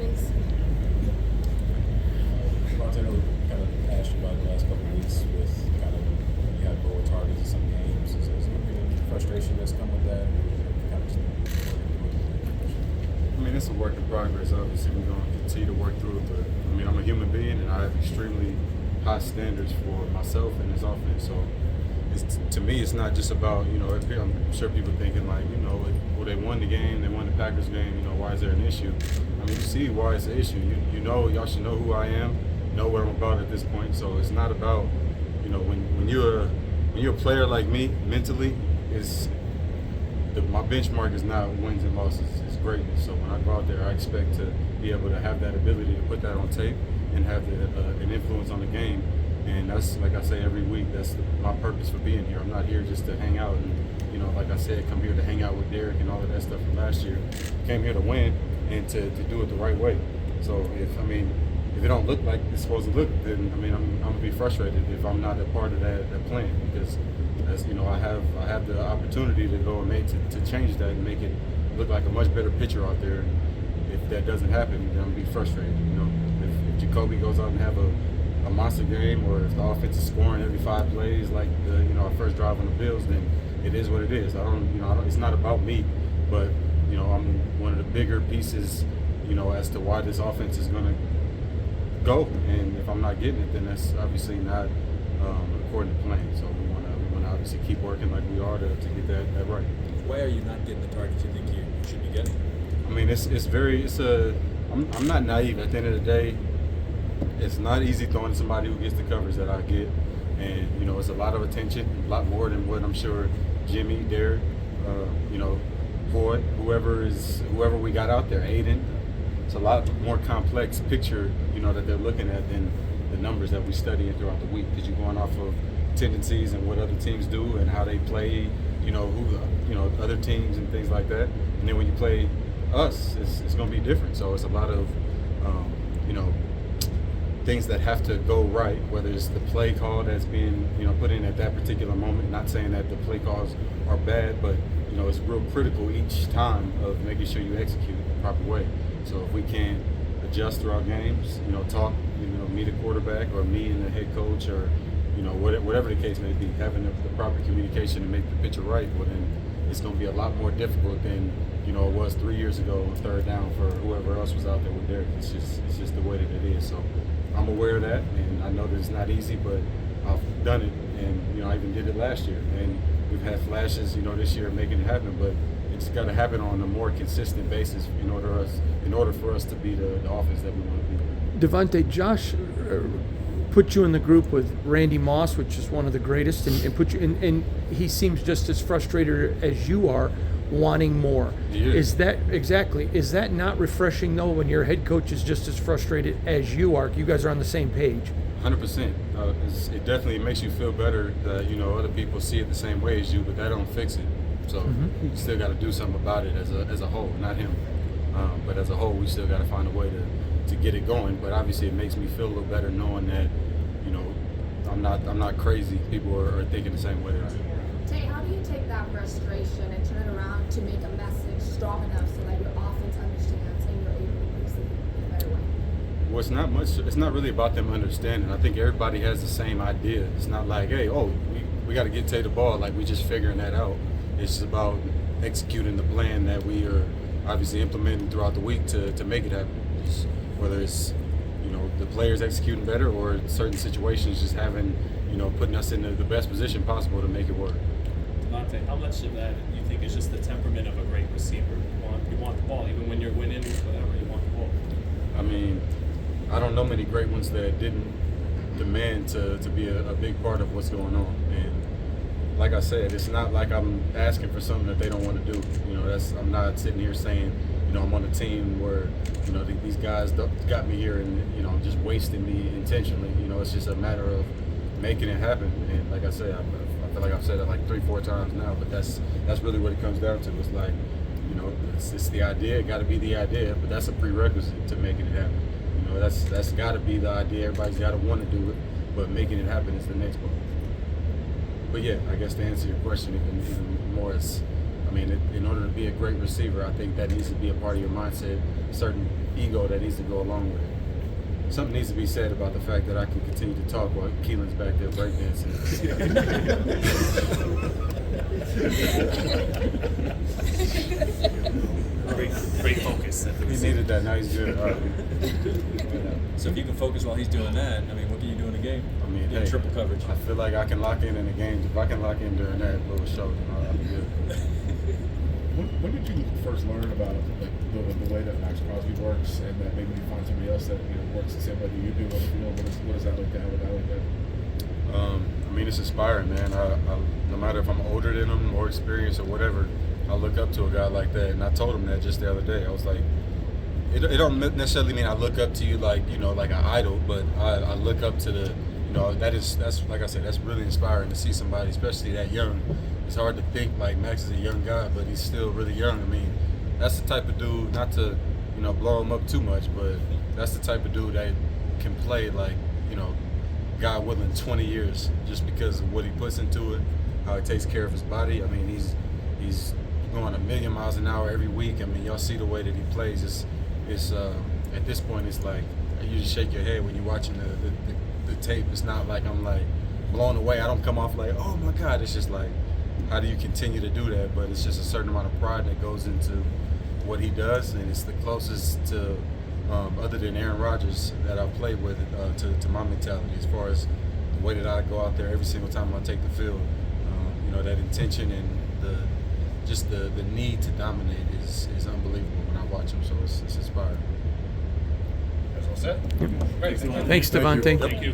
situations? Davante, I know we kind of asked you about the last couple of weeks with kind of you had lower targets in some games. Is there any frustration that's come with that? Or kind of just I mean, it's a work in progress. Obviously, we're going to continue to work through it. But I mean, I'm a human being, and I have extremely high standards for myself and this offense. So, to me, it's not just about, I'm sure people thinking like, well, they won the game, they won the Packers game. Why is there an issue? I mean, you see why it's an issue. Y'all should know who I am, know what I'm about at this point. So it's not about, when you're a player like me, mentally, my benchmark is not wins and losses, it's greatness. So when I go out there, I expect to be able to have that ability to put that on tape and have an influence on the game. And that's, like I say every week, that's my purpose for being here. I'm not here just to hang out and, like I said, come here to hang out with Derek and all of that stuff from last year. Came here to win and to do it the right way. So if it don't look like it's supposed to look, then I'm gonna be frustrated if I'm not a part of that plan, because as I have the opportunity to go and to change that and make it look like a much better picture out there. And if that doesn't happen, then I'm gonna be frustrated. If Jacoby goes out and have a monster game, or if the offense is scoring every 5 plays like our first drive on the Bills, then it is what it is. It's not about me, but I'm one of the bigger pieces, as to why this offense is gonna go. And if I'm not getting it, then that's obviously not according to plan. So we want to obviously keep working like we are to get that right. why are you not getting the targets you think you should be getting? I mean, I'm not naive. At the end of the day, it's not easy throwing to somebody who gets the coverage that I get. And, it's a lot of attention, a lot more than what I'm sure Jimmy, Derek, Boyd, whoever we got out there, Aiden. It's a lot more complex picture, that they're looking at than the numbers that we study throughout the week, because you're going off of tendencies and what other teams do and how they play, other teams and things like that. And then when you play us, it's going to be different. So it's a lot of, things that have to go right, whether it's the play call that's being, put in at that particular moment. Not saying that the play calls are bad, but, it's real critical each time of making sure you execute the proper way. So if we can adjust throughout games, talk, me the quarterback or me and the head coach, or whatever the case may be, having the proper communication to make the picture right, well then it's going to be a lot more difficult than it was 3 years ago on third down for whoever else was out there with Derek. It's just the way that it is. So I'm aware of that, and I know that it's not easy, but I've done it, and I even did it last year, and we've had flashes this year making it happen, but it's got to happen on a more consistent basis in order for us to be the offense that we want to be. Davante, Josh put you in the group with Randy Moss, which is one of the greatest, and put you in, and he seems just as frustrated as you are, wanting more. Yeah. Is that not refreshing though, when your head coach is just as frustrated as you are? You guys are on the same page. 100%. It definitely makes you feel better that other people see it the same way as you, but that don't fix it. So you still got to do something about it as a whole, not him, but as a whole, we still got to find a way to get it going. But obviously, it makes me feel a little better knowing that I'm not crazy. People are thinking the same way that I am. Tay, how do you take that frustration and turn it around to make a message strong enough so that your offense understands and you're able to use it in a better way? Well, it's not much. It's not really about them understanding. I think everybody has the same idea. It's not like, hey, we got to get Tay the ball. Like, we just figuring that out. It's just about executing the plan that we are obviously implementing throughout the week to make it happen. Whether it's the players executing better, or certain situations just having putting us in the best position possible to make it work. Davante, how much of that you think is just the temperament of a great receiver? You want the ball, even when you're winning, whatever, you want the ball. I mean, I don't know many great ones that didn't demand to be a big part of what's going on. And like I said, it's not like I'm asking for something that they don't want to do. I'm not sitting here saying, I'm on a team where, these guys got me here and, just wasting me intentionally. It's just a matter of making it happen. And like I said, I feel like I've said it like 3-4 times now, but that's really what it comes down to. It's like, it's the idea. It got to be the idea, but that's a prerequisite to making it happen. That's got to be the idea. Everybody's got to want to do it, but making it happen is the next part. But yeah, I guess to answer your question even more, it's I mean, in order to be a great receiver, I think that needs to be a part of your mindset, a certain ego that needs to go along with it. Something needs to be said about the fact that I can continue to talk while Keelan's back there breakdancing. Great focus. He needed that. Now he's good. All right. So if you can focus while he's doing that, I mean, what can you do in the game? I mean, Get triple coverage. I feel like I can lock in the games. If I can lock in during that little show, then I'll be good. When did you first learn about like the way that Max Crosby works, and that maybe you find somebody else that works the same way that you do on the field? What does that look like? How would that look like? I mean, it's inspiring, man. I, no matter if I'm older than him, more experienced or whatever, I look up to a guy like that. And I told him that just the other day. I was like, it don't necessarily mean I look up to you like like an idol, but I look up to the that's like I said, that's really inspiring to see somebody, especially that young. It's hard to think like Max is a young guy, but he's still really young. I mean, that's the type of dude, not to blow him up too much, but that's the type of dude that can play like God willing 20 years just because of what he puts into it, how he takes care of his body. I mean, he's going 1,000,000 miles an hour every week. I mean, y'all see the way that he plays. It's at this point, it's like you just shake your head when you're watching the tape. It's not like I'm like blown away. I don't come off like, oh my God. It's just like, how do you continue to do that? But it's just a certain amount of pride that goes into what he does, and it's the closest to, other than Aaron Rodgers, that I've played with to my mentality as far as the way that I go out there every single time I take the field. That intention and the need to dominate is unbelievable when I watch him. So it's inspiring. That's all set. Thanks, Davante. Thank you.